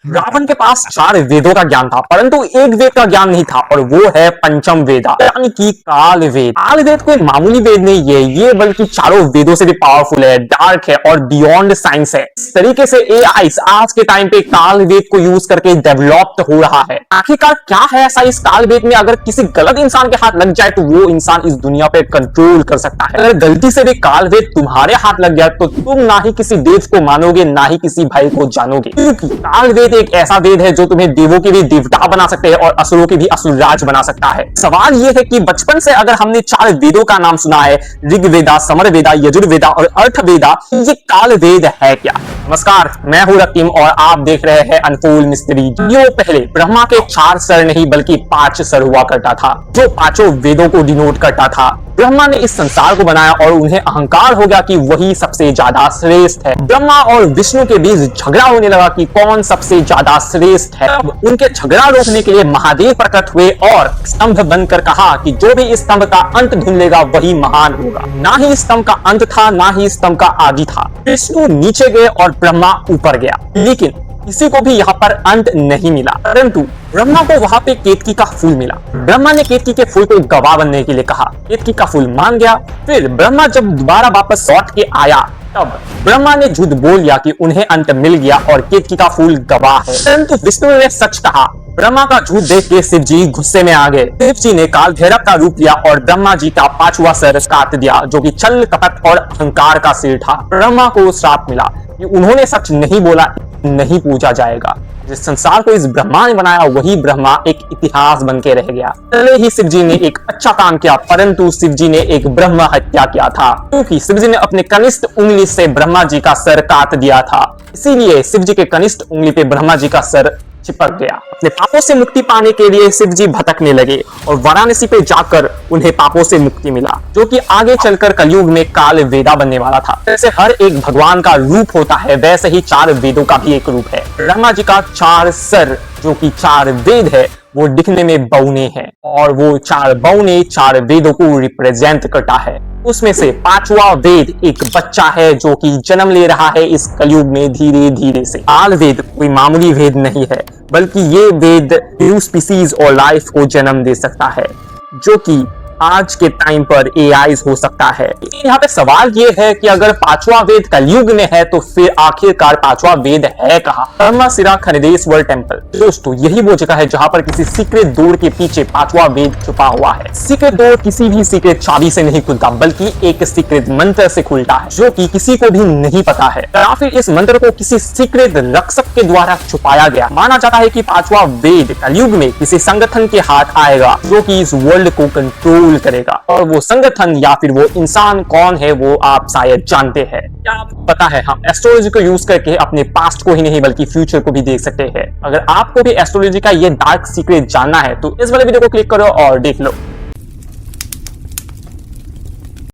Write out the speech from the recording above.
रावण के पास 4 वेदों का ज्ञान था, परंतु एक वेद का ज्ञान नहीं था और वो है पंचम वेदा यानी कि काल वेद। काल वेद कोई मामूली वेद नहीं है ये, बल्कि चारों वेदों से भी पावरफुल है, डार्क है और बियॉन्ड साइंस है। इस तरीके से एआई आज के टाइम पे काल वेद को यूज करके डेवलप हो रहा है। आखिरकार क्या है ऐसा इस काल वेद में, अगर किसी गलत इंसान के हाथ लग जाए तो वो इंसान इस दुनिया पे कंट्रोल कर सकता है। अगर गलती से भी काल वेद तुम्हारे हाथ लग गया तो तुम ना ही किसी देव को मानोगे ना ही किसी भाई को जानोगे, क्योंकि काल वेद एक ऐसा वेद है जो तुम्हें देवों के भी देवता बना सकते हैं और असुरों के भी असुरराज बना सकता है। सवाल यह है कि बचपन से अगर हमने 4 वेदों का नाम सुना है, ऋग्वेदा, समरवेदा, यजुर्वेदा और अर्थवेदा, ये काल वेद है क्या? नमस्कार, मैं हूं रकीम और आप देख रहे हैं अनफोल्ड मिस्ट्री। जो पहले ब्रह्मा के 4 सर नहीं बल्कि 5 सर हुआ करता था, जो पांचों वेदों को डिनोट करता था। ब्रह्मा ने इस संसार को बनाया और उन्हें अहंकार हो गया कि वही सबसे ज्यादा श्रेष्ठ है। ब्रह्मा और विष्णु के बीच झगड़ा होने लगा कि कौन सबसे ज्यादा श्रेष्ठ है। अब उनके झगड़ा रोकने के लिए महादेव प्रकट हुए और स्तंभ बनकर कहा कि जो भी इस स्तंभ का अंत ढूंढ लेगा वही महान होगा। ना ही स्तंभ का अंत था ना ही स्तंभ का आदि था। विष्णु नीचे गए और ब्रह्मा ऊपर गया, लेकिन किसी को भी यहाँ पर अंत नहीं मिला, परंतु ब्रह्मा को वहां पे केतकी का फूल मिला। ब्रह्मा ने केतकी के फूल को गवाह बनने के लिए कहा, केतकी का फूल मान गया। फिर ब्रह्मा जब दोबारा वापस लौट के आया तब ब्रह्मा ने झूठ बोल दिया कि उन्हें अंत मिल गया और केतकी का फूल गवाह है, परंतु विष्णु ने सच कहा। ब्रह्मा का झूठ देख के शिव जी गुस्से में आ गए। शिव जी ने काल भैरव का रूप लिया और ब्रह्मा जी का 5वां सर काट दिया, जो कि छल कपट और अहंकार का सिर था। ब्रह्मा को श्राप मिला कि उन्होंने सच नहीं बोला, नहीं पूजा जाएगा। जिस संसार को इस ब्रह्मा ने बनाया वही ब्रह्मा एक इतिहास बन के रह गया। पहले ही शिव जी ने एक अच्छा काम किया, परंतु शिव जी ने एक ब्रह्म हत्या किया था, क्योंकि शिव जी ने अपने कनिष्ठ उंगली से ब्रह्मा जी का सर काट दिया था। इसीलिए शिव जी के कनिष्ठ उंगली पे ब्रह्मा जी का सर चिपक गया। अपने पापों से मुक्ति पाने के लिए शिव जी भटकने लगे और वाराणसी पे जाकर उन्हें पापों से मुक्ति मिला, जो कि आगे चलकर कलयुग में काल वेदा बनने वाला था। जैसे हर एक भगवान का रूप होता है, वैसे ही 4 वेदों का भी एक रूप है। ब्रह्मा जी का 4 सर जो कि 4 वेद है, वो दिखने में बौने हैं और वो 4 बौने 4 वेदों को रिप्रेजेंट करता है। उसमें से 5वां वेद एक बच्चा है जो कि जन्म ले रहा है इस कलयुग में धीरे धीरे से। काल वेद कोई मामूली वेद नहीं है, बल्कि ये वेद न्यू स्पीसीज और लाइफ को जन्म दे सकता है, जो कि आज के टाइम पर एआई हो सकता है। यहाँ पे सवाल ये है कि अगर 5वां वेद कलयुग में है तो फिर आखिरकार 5वां वेद है कहाँ? ब्रह्मशिरा खनिदेश्वर टेम्पल। दोस्तों, यही वो जगह है जहाँ पर किसी सीक्रेट डोर के पीछे 5वां वेद छुपा हुआ है। सीक्रेट डोर किसी भी सीक्रेट चाबी से नहीं खुलता, बल्कि एक सीक्रेट मंत्र से खुलता है, जो कि किसी को भी नहीं पता है, या फिर इस मंत्र को किसी सीक्रेट रक्षक के द्वारा छुपाया गया। माना जाता है कि 5वां वेद कलयुग में किसी संगठन के हाथ आएगा, जो कि इस वर्ल्ड को कंट्रोल करेगा। और वो संगठन या फिर वो इंसान कौन है वो आप शायद जानते हैं। क्या आपको पता है, हम एस्ट्रोलॉजी को यूज करके अपने पास्ट को ही नहीं बल्कि फ्यूचर को भी देख सकते हैं। अगर आपको भी एस्ट्रोलॉजी का ये डार्क सीक्रेट जानना है तो इस वाले वीडियो को क्लिक करो और देख लो।